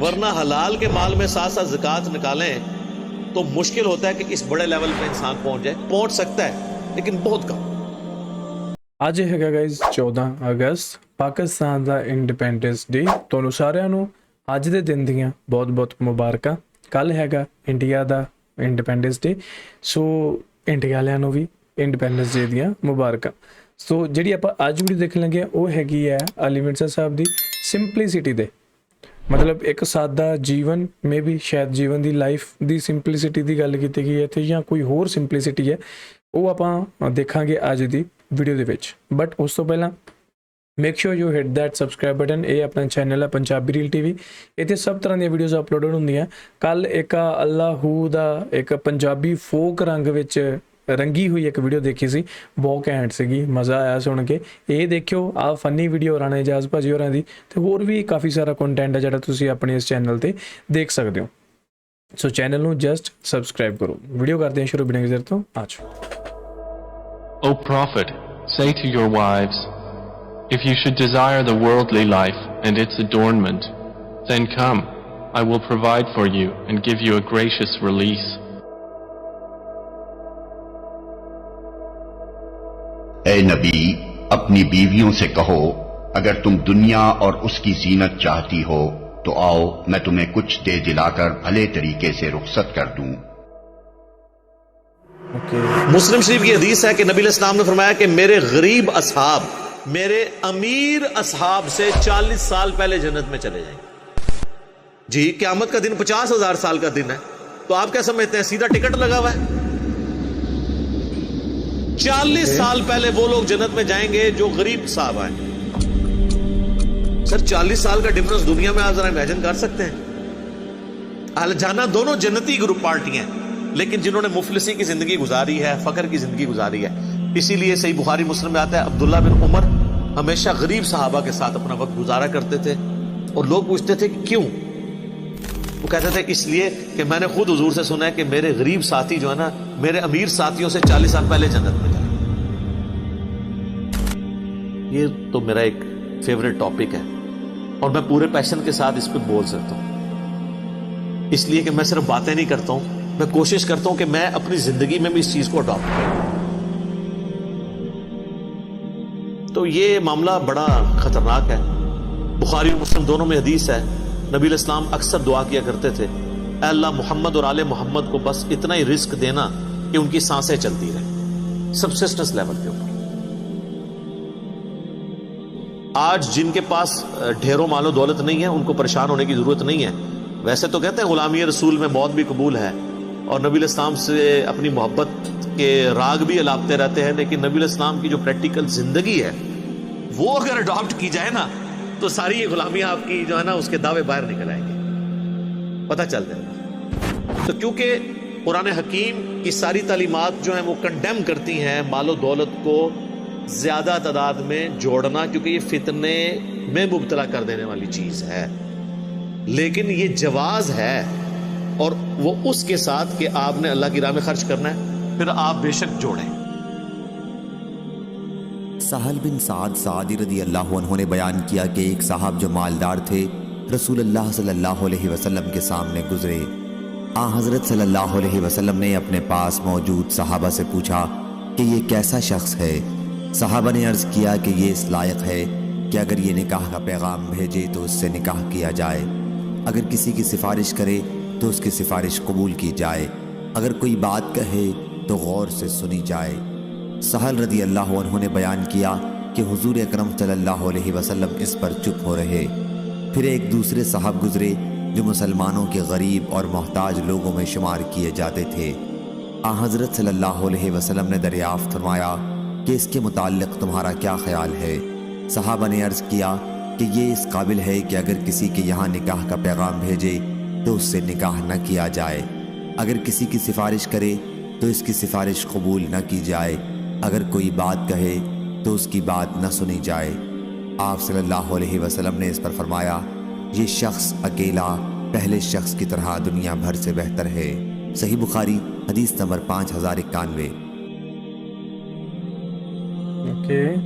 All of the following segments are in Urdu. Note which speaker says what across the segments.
Speaker 1: ورنہ حلال کے مال میں ساتھ ساتھ زکوٰۃ نکالیں تو مشکل ہوتا ہے کہ اس بڑے لیول پہ انسان پہنچ جائے. پہنچ سکتا ہے لیکن بہت کم.
Speaker 2: ਅੱਜ ਹੈਗਾ ਗਾਇਜ਼ 14 ਅਗਸਤ ਪਾਕਿਸਤਾਨ ਦਾ ਇੰਡੀਪੈਂਡੈਂਸ ਡੇ. ਤੁਹਾਨੂੰ ਸਾਰਿਆਂ ਨੂੰ ਅੱਜ ਦੇ ਦਿਨ ਦੀਆਂ ਬਹੁਤ ਬਹੁਤ ਮੁਬਾਰਕਾਂ. ਕੱਲ੍ਹ ਹੈਗਾ ਇੰਡੀਆ ਦਾ ਇੰਡੀਪੈਂਡੈਂਸ ਡੇ, ਸੋ ਇੰਡੀਆ ਵਾਲਿਆਂ ਨੂੰ ਵੀ ਇੰਡੀਪੈਂਡੈਂਸ ਡੇ ਦੀਆਂ ਮੁਬਾਰਕਾਂ. ਸੋ ਜਿਹੜੀ ਆਪਾਂ ਅੱਜ ਵੀਡੀਓ ਦੇਖਣ ਲੱਗੇ ਹਾਂ ਉਹ ਹੈਗੀ ਹੈ ਅਲੀ ਮਿਰਜ਼ਾ ਸਾਹਿਬ ਦੀ ਸਿੰਪਲੀਸਿਟੀ ਦੇ, ਮਤਲਬ ਇੱਕ ਸਾਦਾ ਜੀਵਨ, ਮੇ ਵੀ ਸ਼ਾਇਦ ਜੀਵਨ ਦੀ ਲਾਈਫ ਦੀ ਸਿੰਪਲੀਸਿਟੀ ਦੀ ਗੱਲ ਕੀਤੀ ਗਈ ਹੈ ਇੱਥੇ, ਜਾਂ ਕੋਈ ਹੋਰ ਸਿੰਪਲੀਸਿਟੀ ਹੈ, ਉਹ ਆਪਾਂ ਦੇਖਾਂਗੇ ਅੱਜ ਦੀ ਵੀਡੀਓ ਦੇ ਵਿੱਚ. ਬਟ ਉਸ ਤੋਂ ਪਹਿਲਾਂ make sure you hit that subscribe button. ਇਹ ਆਪਣਾ ਚੈਨਲ ਹੈ ਪੰਜਾਬੀ ਰੀਲ ਟੀਵੀ, ਇੱਥੇ ਸਭ ਤਰ੍ਹਾਂ ਦੀਆਂ ਵੀਡੀਓਜ਼ ਅਪਲੋਡਡ ਹੁੰਦੀਆਂ. ਕੱਲ੍ਹ ਇੱਕ ਅੱਲਾਹੂ ਦਾ ਇੱਕ ਪੰਜਾਬੀ ਫੋਕ ਰੰਗ ਵਿੱਚ ਰੰਗੀ ਹੋਈ ਇੱਕ ਵੀਡੀਓ ਦੇਖੀ ਸੀ, ਬਹੁਤ ਘੈਂਟ ਸੀਗੀ, ਮਜ਼ਾ ਆਇਆ ਸੁਣ ਕੇ. ਇਹ ਦੇਖਿਓ, ਆਹ ਫਨੀ ਵੀਡੀਓ ਰਾਣਾ ਇਜਾਜ਼ ਭਾਜੀ ਹੋਰਾਂ ਦੀ, ਅਤੇ ਹੋਰ ਵੀ ਕਾਫੀ ਸਾਰਾ ਕੰਟੈਂਟ ਹੈ ਜਿਹੜਾ ਤੁਸੀਂ ਆਪਣੇ ਇਸ ਚੈਨਲ 'ਤੇ ਦੇਖ ਸਕਦੇ ਹੋ. ਸੋ ਚੈਨਲ ਨੂੰ ਜਸਟ ਸਬਸਕ੍ਰਾਈਬ ਕਰੋ. ਵੀਡੀਓ ਕਰਦੇ ਹਾਂ ਸ਼ੁਰੂ ਬਿਨਾਂ ਕਿਸੇ ਤੋਂ. ਆਜੋ.
Speaker 3: O Prophet, say to your wives, if you should desire the worldly life and its adornment, then come, I will provide for you and give you a gracious release.
Speaker 4: اے نبی، اپنی بیویوں سے کہو اگر تم دنیا اور اس کی زینت چاہتی ہو تو آؤ میں تمہیں کچھ دے دلا کر بھلے طریقے سے رخصت کر دوں.
Speaker 1: مسلم شریف کی حدیث ہے کہ نبی علیہ السلام نے فرمایا کہ میرے غریب اصحاب میرے امیر اصحاب سے 40 سال پہلے جنت میں چلے جائیں. جی قیامت کا دن 50,000 سال کا دن ہے، تو آپ کیا سمجھتے ہیں سیدھا ٹکٹ لگا ہوا ہے؟ 40 سال پہلے وہ لوگ جنت میں جائیں گے جو غریب صاحب آئیں. سر 40 سال کا ڈفرنس دنیا میں آپ ذرا امیجن کر سکتے ہیں؟ اہل جانا دونوں جنتی گروپ پارٹی ہیں، لیکن جنہوں نے مفلسی کی زندگی گزاری ہے، فقر کی زندگی گزاری ہے. اسی لیے صحیح بخاری مسلم میں آتا ہے عبداللہ بن عمر ہمیشہ غریب صحابہ کے ساتھ اپنا وقت گزارا کرتے تھے، اور لوگ پوچھتے تھے کہ کیوں؟ وہ کہتے تھے اس لیے کہ میں نے خود حضور سے سنا ہے کہ میرے غریب ساتھی جو ہے نا میرے امیر ساتھیوں سے 40 سال پہلے جنت میں جائیں. یہ تو میرا ایک فیوریٹ ٹاپک ہے اور میں پورے پیشن کے ساتھ اس پہ بول سکتا ہوں، اس لیے کہ میں صرف باتیں نہیں کرتا ہوں، میں کوشش کرتا ہوں کہ میں اپنی زندگی میں بھی اس چیز کو اڈاپٹ کروں. تو یہ معاملہ بڑا خطرناک ہے. بخاری اور مسلم دونوں میں حدیث ہے، نبی علیہ السلام اکثر دعا کیا کرتے تھے، اے اللہ محمد اور آل محمد کو بس اتنا ہی رزق دینا کہ ان کی سانسیں چلتی رہیں، سبسسٹنس لیول کے اوپر. آج جن کے پاس ڈھیروں مال و دولت نہیں ہے ان کو پریشان ہونے کی ضرورت نہیں ہے. ویسے تو کہتے ہیں غلامی رسول میں موت بھی قبول ہے، اور نبی علیہ السلام سے اپنی محبت کے راگ بھی الاپتے رہتے ہیں، لیکن نبی علیہ السلام کی جو پریکٹیکل زندگی ہے وہ اگر اڈاپٹ کی جائے نا تو ساری یہ غلامیاں آپ کی جو ہے نا اس کے دعوے باہر نکل آئیں گے، پتہ چل جائے گا. تو کیونکہ قرآن حکیم کی ساری تعلیمات جو ہیں وہ کنڈیم کرتی ہیں مال و دولت کو زیادہ تعداد میں جوڑنا، کیونکہ یہ فتنے میں مبتلا کر دینے والی چیز ہے. لیکن یہ جواز ہے، اور وہ اس کے ساتھ کہ آپ نے اللہ کی راہ میں خرچ کرنا ہے، پھر آپ بے شک جوڑیں.
Speaker 5: سہل بن سعد سعدی رضی اللہ عنہ نے بیان کیا کہ ایک صاحب جو مالدار تھے رسول اللہ صلی اللہ علیہ وسلم کے سامنے گزرے. حضرت صلی اللہ علیہ وسلم نے اپنے پاس موجود صحابہ سے پوچھا کہ یہ کیسا شخص ہے؟ صحابہ نے عرض کیا کہ یہ اس لائق ہے کہ اگر یہ نکاح کا پیغام بھیجے تو اس سے نکاح کیا جائے، اگر کسی کی سفارش کرے تو اس کی سفارش قبول کی جائے، اگر کوئی بات کہے تو غور سے سنی جائے. سہل رضی اللہ عنہ نے بیان کیا کہ حضور اکرم صلی اللہ علیہ وسلم اس پر چپ ہو رہے. پھر ایک دوسرے صاحب گزرے جو مسلمانوں کے غریب اور محتاج لوگوں میں شمار کیے جاتے تھے. حضرت صلی اللہ علیہ وسلم نے دریافت فرمایا کہ اس کے متعلق تمہارا کیا خیال ہے؟ صحابہ نے عرض کیا کہ یہ اس قابل ہے کہ اگر کسی کے یہاں نکاح کا پیغام بھیجے تو اس سے نکاح نہ کیا جائے، اگر کسی کی سفارش کرے تو اس کی سفارش قبول نہ کی جائے، اگر کوئی بات کہے تو اس کی بات نہ سنی جائے. آپ صلی اللہ علیہ وسلم نے اس پر فرمایا یہ شخص اکیلا پہلے شخص کی طرح دنیا بھر سے بہتر ہے. صحیح بخاری حدیث نمبر 5091.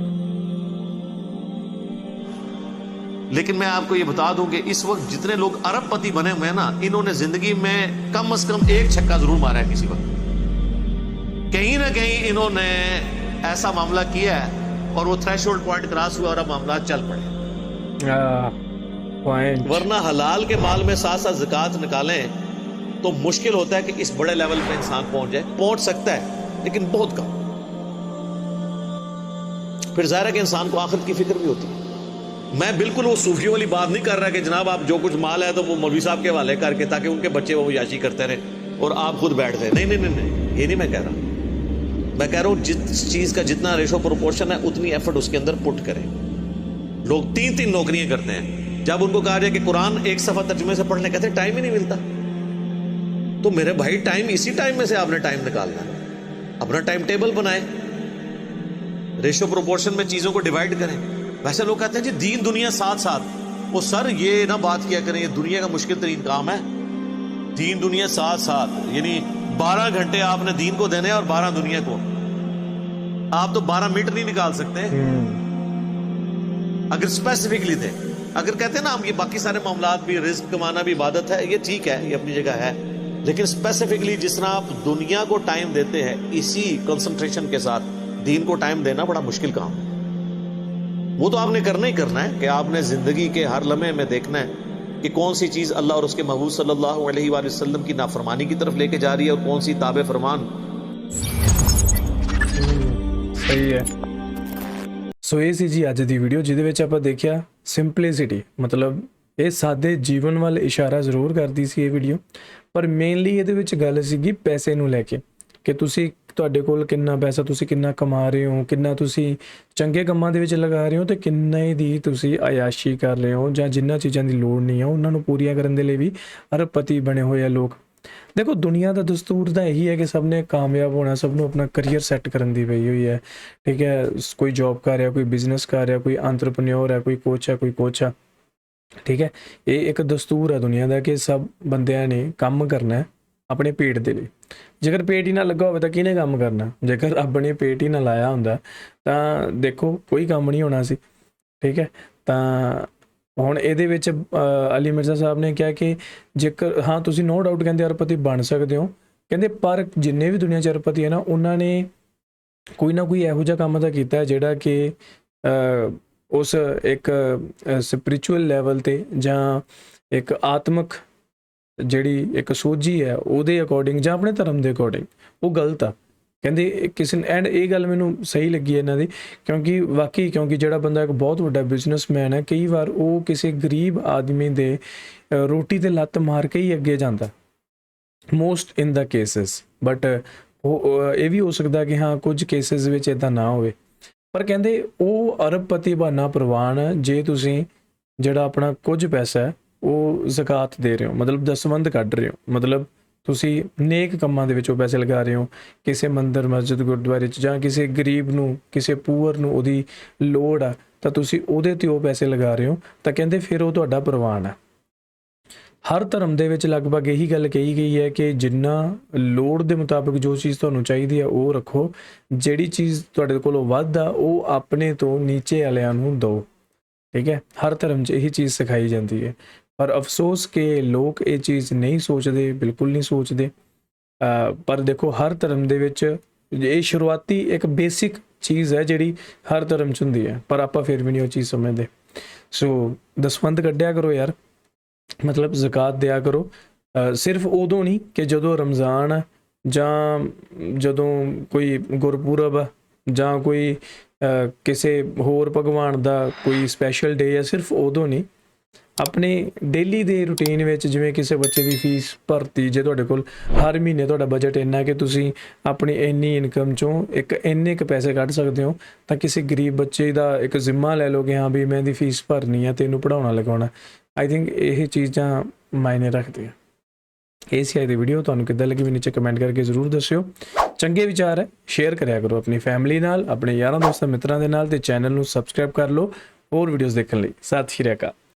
Speaker 1: لیکن میں آپ کو یہ بتا دوں کہ اس وقت جتنے لوگ ارب پتی بنے ہوئے ہیں نا, انہوں نے زندگی میں کم از کم ایک چھکا ضرور مارا ہے کسی وقت. کہیں نہ کہیں انہوں نے ایسا معاملہ کیا ہے اور وہ تھریش ہولڈ پوائنٹ کراس ہوا اور اب معاملات چل پڑے. ورنہ حلال کے مال میں ساتھ ساتھ زکوٰۃ نکالیں تو مشکل ہوتا ہے کہ اس بڑے لیول پہ انسان پہنچ جائے. پہنچ سکتا ہے لیکن بہت کم. پھر ظاہر ہے کہ انسان کو آخرت کی فکر بھی ہوتی ہے. میں بالکل وہ صوفیوں والی بات نہیں کر رہا کہ جناب آپ جو کچھ مال ہے تو وہ مولوی صاحب کے حوالے کر کے تاکہ ان کے بچے وہ عیاشی کرتے رہے اور آپ خود بیٹھ جائیں. نہیں نہیں نہیں, یہ نہیں میں کہہ رہا. میں کہہ رہا ہوں جس چیز کا جتنا ریشو پروپورشن ہے اتنی ایفرٹ اس کے اندر پٹ کریں. لوگ 3 نوکریاں کرتے ہیں. جب ان کو کہا جائے کہ قرآن ایک صفحہ ترجمے سے پڑھنے کہتے ہیں ٹائم ہی نہیں ملتا. تو میرے بھائی ٹائم اسی ٹائم میں سے آپ نے ٹائم نکالنا ہے. اپنا ٹائم ٹیبل بنائیں, ریشو پروپورشن میں چیزوں کو ڈیوائڈ کریں. ویسے لوگ کہتے ہیں جی دین دنیا ساتھ ساتھ. وہ سر یہ نہ بات کیا کریں, یہ دنیا کا مشکل ترین کام ہے. دین دنیا ساتھ ساتھ یعنی 12 گھنٹے آپ نے دین کو دینے اور 12 دنیا کو. آپ تو 12 منٹ نہیں نکال سکتے اگر اسپیسیفکلی دیں. اگر کہتے ہیں نا ہم یہ باقی سارے معاملات بھی, رزق کمانا بھی عبادت ہے, یہ ٹھیک ہے, یہ اپنی جگہ ہے, لیکن اسپیسیفکلی جس طرح آپ دنیا کو ٹائم دیتے ہیں اسی کنسنٹریشن کے ساتھ دین کو ٹائم دینا بڑا مشکل کام ہے. وہ تو آپ نے کرنا ہی کرنا ہے کہ آپ نے زندگی کے ہر لمحے میں دیکھنا ہے کہ کون سی چیز اللہ اور اس کے محبوب صلی اللہ علیہ وآلہ وسلم کی نافرمانی کی طرف لے کے جا رہی ہے اور کون سی تابع فرمان.
Speaker 2: ਸਹੀ ਹੈ. ਸੋ ਇਹ ਸੀ ਜੀ ਅੱਜ ਦੀ ਵੀਡੀਓ ਜਿਹਦੇ ਵਿੱਚ ਆਪਾਂ ਦੇਖਿਆ ਸਿੰਪਲਿਸਿਟੀ, ਮਤਲਬ ਇਹ ਸਾਦੇ ਜੀਵਨ ਵੱਲ ਇਸ਼ਾਰਾ ਜ਼ਰੂਰ ਕਰਦੀ ਸੀ ਇਹ ਵੀਡੀਓ, ਪਰ ਮੇਨਲੀ ਇਹਦੇ ਵਿੱਚ ਗੱਲ ਸੀਗੀ ਪੈਸੇ ਨੂੰ ਲੈ ਕੇ ਕਿ ਤੁਸੀਂ ਤੁਹਾਡੇ ਕੋਲ ਕਿੰਨਾ ਪੈਸਾ, ਤੁਸੀਂ ਕਿੰਨਾ ਕਮਾ ਰਹੇ ਹੋ, ਕਿੰਨਾ ਤੁਸੀਂ ਚੰਗੇ ਕੰਮਾਂ ਦੇ ਵਿੱਚ ਲਗਾ ਰਹੇ ਹੋ ਤੇ ਕਿੰਨੇ ਦੀ ਤੁਸੀਂ ਆਯਾਸ਼ੀ ਕਰ ਰਹੇ ਹੋ, ਜਾਂ ਜਿਨ੍ਹਾਂ ਚੀਜ਼ਾਂ ਦੀ ਲੋੜ ਨਹੀਂ ਆ ਉਹਨਾਂ ਨੂੰ ਪੂਰੀਆਂ ਕਰਨ ਦੇ ਲਈ ਵੀ ਅਰਬਪਤੀ ਬਣੇ ਹੋਏ ਆ ਲੋਕ. ਦੇਖੋ ਦੁਨੀਆ ਦਾ ਦਸਤੂਰ ਤਾਂ ਇਹੀ ਹੈ ਕਿ ਸਭ ਨੇ ਕਾਮਯਾਬ ਹੋਣਾ, ਸਭ ਨੂੰ ਆਪਣਾ ਕਰੀਅਰ ਸੈੱਟ ਕਰਨ ਦੀ ਪਈ ਹੋਈ ਹੈ. ਠੀਕ ਹੈ, ਕੋਈ ਜੌਬ ਕਰ ਰਿਹਾ, ਕੋਈ ਬਿਜ਼ਨਸ ਕਰ ਰਿਹਾ, ਕੋਈ ਐਂਟਰਪ੍ਰੈਨਿਓਰ ਹੈ, ਕੋਈ ਕੋਚ ਹੈ, ਕੋਈ ਕੋਚ ਆ. ਠੀਕ ਹੈ, ਇਹ ਇੱਕ ਦਸਤੂਰ ਹੈ ਦੁਨੀਆ ਦਾ ਕਿ ਸਭ ਬੰਦਿਆਂ ਨੇ ਕੰਮ ਕਰਨਾ ਹੈ ਆਪਣੇ ਪੇਟ ਦੇ ਲਈ. ਜੇਕਰ ਪੇਟ ਹੀ ਨਾ ਲੱਗਾ ਹੋਵੇ ਤਾਂ ਕਿਹਨੇ ਕੰਮ ਕਰਨਾ? ਜੇਕਰ ਰੱਬ ਨੇ ਪੇਟ ਹੀ ਨਾ ਲਾਇਆ ਹੁੰਦਾ ਤਾਂ ਦੇਖੋ ਕੋਈ ਕੰਮ ਨਹੀਂ ਹੋਣਾ ਸੀ. ਠੀਕ ਹੈ, ਤਾਂ ਹੁਣ ਇਹਦੇ ਵਿੱਚ ਅਲੀ ਮਿਰਜ਼ਾ ਸਾਹਿਬ ਨੇ ਕਿਹਾ ਕਿ ਜੇਕਰ ਹਾਂ ਤੁਸੀਂ ਨੋ ਡਾਊਟ ਕਹਿੰਦੇ ਅਰਬਪਤੀ ਬਣ ਸਕਦੇ ਹੋ, ਕਹਿੰਦੇ ਪਰ ਜਿੰਨੇ ਵੀ ਦੁਨੀਆ 'ਚ ਅਰਬਪਤੀ ਹੈ ਨਾ ਉਹਨਾਂ ਨੇ ਕੋਈ ਨਾ ਕੋਈ ਇਹੋ ਜਿਹਾ ਕੰਮ ਤਾਂ ਕੀਤਾ ਜਿਹੜਾ ਕਿ ਉਸ ਇੱਕ ਸਪਿਰਿਚੁਅਲ ਲੈਵਲ 'ਤੇ ਜਾਂ ਇੱਕ ਆਤਮਿਕ ਜਿਹੜੀ ਇੱਕ ਸੋਝੀ ਹੈ ਉਹਦੇ ਅਕੋਰਡਿੰਗ ਜਾਂ ਆਪਣੇ ਧਰਮ ਦੇ ਅਕੋਰਡਿੰਗ ਉਹ ਗਲਤ ਆ. ਕਹਿੰਦੇ ਕਿਸੇ ਨੇ ਐਂਡ ਇਹ ਗੱਲ ਮੈਨੂੰ ਸਹੀ ਲੱਗੀ ਇਹਨਾਂ ਦੀ, ਕਿਉਂਕਿ ਜਿਹੜਾ ਬੰਦਾ ਇੱਕ ਬਹੁਤ ਵੱਡਾ ਬਿਜ਼ਨਸਮੈਨ ਹੈ ਕਈ ਵਾਰ ਉਹ ਕਿਸੇ ਗਰੀਬ ਆਦਮੀ ਦੇ ਰੋਟੀ 'ਤੇ ਲੱਤ ਮਾਰ ਕੇ ਹੀ ਅੱਗੇ ਜਾਂਦਾ most in the cases. But ਉਹ ਇਹ ਵੀ ਹੋ ਸਕਦਾ ਕਿ ਹਾਂ ਕੁਝ ਕੇਸਿਸ ਵਿੱਚ ਇੱਦਾਂ ਨਾ ਹੋਵੇ, ਪਰ ਕਹਿੰਦੇ ਉਹ ਅਰਬਪਤੀ ਬਣਨਾ ਪ੍ਰਵਾਨ ਜੇ ਤੁਸੀਂ ਜਿਹੜਾ ਆਪਣਾ ਕੁਝ ਪੈਸਾ ਹੈ ਉਹ ਜ਼ਕਾਤ ਦੇ ਰਹੇ ਹੋ, ਮਤਲਬ ਦਸਵੰਧ ਕੱਢ ਰਹੇ ਹੋ, ਮਤਲਬ ਤੁਸੀਂ ਨੇਕ ਕੰਮਾਂ ਦੇ ਵਿੱਚ ਉਹ ਪੈਸੇ ਲਗਾ ਰਹੇ ਹੋ, ਕਿਸੇ ਮੰਦਰ ਮਸਜਿਦ ਗੁਰਦੁਆਰੇ 'ਚ ਜਾਂ ਕਿਸੇ ਗਰੀਬ ਨੂੰ, ਕਿਸੇ ਪੂਅਰ ਨੂੰ ਉਹਦੀ ਲੋੜ ਆ ਤਾਂ ਤੁਸੀਂ ਉਹਦੇ 'ਤੇ ਉਹ ਪੈਸੇ ਲਗਾ ਰਹੇ ਹੋ, ਤਾਂ ਕਹਿੰਦੇ ਫਿਰ ਉਹ ਤੁਹਾਡਾ ਪ੍ਰਵਾਨ ਹੈ. ਹਰ ਧਰਮ ਦੇ ਵਿੱਚ ਲਗਭਗ ਇਹੀ ਗੱਲ ਕਹੀ ਗਈ ਹੈ ਕਿ ਜਿੰਨਾ ਲੋੜ ਦੇ ਮੁਤਾਬਕ ਜੋ ਚੀਜ਼ ਤੁਹਾਨੂੰ ਚਾਹੀਦੀ ਹੈ ਉਹ ਰੱਖੋ, ਜਿਹੜੀ ਚੀਜ਼ ਤੁਹਾਡੇ ਕੋਲੋਂ ਵੱਧ ਆ ਉਹ ਆਪਣੇ ਤੋਂ ਨੀਚੇ ਵਾਲਿਆਂ ਨੂੰ ਦਿਓ. ਠੀਕ ਹੈ, ਹਰ ਧਰਮ 'ਚ ਇਹੀ ਚੀਜ਼ ਸਿਖਾਈ ਜਾਂਦੀ ਹੈ, ਪਰ ਅਫਸੋਸ ਕਿ ਲੋਕ ਇਹ ਚੀਜ਼ ਨਹੀਂ ਸੋਚਦੇ, ਬਿਲਕੁਲ ਨਹੀਂ ਸੋਚਦੇ. ਪਰ ਦੇਖੋ ਹਰ ਧਰਮ ਦੇ ਵਿੱਚ ਇਹ ਸ਼ੁਰੂਆਤੀ ਇੱਕ ਬੇਸਿਕ ਚੀਜ਼ ਹੈ ਜਿਹੜੀ ਹਰ ਧਰਮ 'ਚ ਹੁੰਦੀ ਹੈ, ਪਰ ਆਪਾਂ ਫਿਰ ਵੀ ਨਹੀਂ ਉਹ ਚੀਜ਼ ਸਮਝਦੇ. ਸੋ ਦਸਵੰਧ ਕੱਢਿਆ ਕਰੋ ਯਾਰ, ਮਤਲਬ ਜ਼ਕਾਤ ਦਿਆ ਕਰੋ. ਸਿਰਫ ਉਦੋਂ ਨਹੀਂ ਕਿ ਜਦੋਂ ਰਮਜ਼ਾਨ ਜਾਂ ਜਦੋਂ ਕੋਈ ਗੁਰਪੁਰਬ ਜਾਂ ਕੋਈ ਕਿਸੇ ਹੋਰ ਭਗਵਾਨ ਦਾ ਕੋਈ ਸਪੈਸ਼ਲ ਡੇ ਹੈ, ਸਿਰਫ ਉਦੋਂ ਨਹੀਂ, ਆਪਣੇ ਡੇਲੀ ਦੇ ਰੂਟੀਨ ਵਿੱਚ. ਜਿਵੇਂ ਕਿਸੇ ਬੱਚੇ ਦੀ ਫੀਸ ਭਰਤੀ, ਜੇ ਤੁਹਾਡੇ ਕੋਲ ਹਰ ਮਹੀਨੇ ਤੁਹਾਡਾ ਬਜਟ ਇੰਨਾ ਕਿ ਤੁਸੀਂ ਆਪਣੀ ਇੰਨੀ ਇਨਕਮ 'ਚੋਂ ਇੰਨੇ ਕੁ ਪੈਸੇ ਕੱਢ ਸਕਦੇ ਹੋ, ਤਾਂ ਕਿਸੇ ਗਰੀਬ ਬੱਚੇ ਦਾ ਇੱਕ ਜ਼ਿੰਮਾ ਲੈ ਲਓ ਕਿ ਹਾਂ ਵੀ ਮੈਂ ਇਹਦੀ ਫੀਸ ਭਰਨੀ ਹੈ ਤੇ ਇਹਨੂੰ ਪੜ੍ਹਾਉਣਾ ਲਗਾਉਣਾ. ਆਈ ਥਿੰਕ ਇਹ ਚੀਜ਼ਾਂ ਮਾਇਨੇ ਰੱਖਦੀਆਂ. ਇਹ ਸੀ ਅੱਜ ਦੀ ਵੀਡੀਓ, ਤੁਹਾਨੂੰ ਕਿੱਦਾਂ ਲੱਗੀ ਮੈਨੂੰ ਨੀਚੇ ਕਮੈਂਟ ਕਰਕੇ ਜ਼ਰੂਰ ਦੱਸਿਓ. ਚੰਗੇ ਵਿਚਾਰ ਹੈ ਸ਼ੇਅਰ ਕਰਿਆ ਕਰੋ ਆਪਣੀ ਫੈਮਿਲੀ ਨਾਲ, ਆਪਣੇ ਯਾਰਾਂ ਦੋਸਤਾਂ ਮਿੱਤਰਾਂ ਦੇ ਨਾਲ, ਤੇ ਚੈਨਲ ਨੂੰ ਸਬਸਕ੍ਰਾਈਬ ਕਰ ਲਓ ਹੋਰ ਵੀਡੀਓਜ਼ ਦੇਖਣ ਲਈ. ਸਤਿ ਸ਼੍ਰੀ ਅਕਾਲ.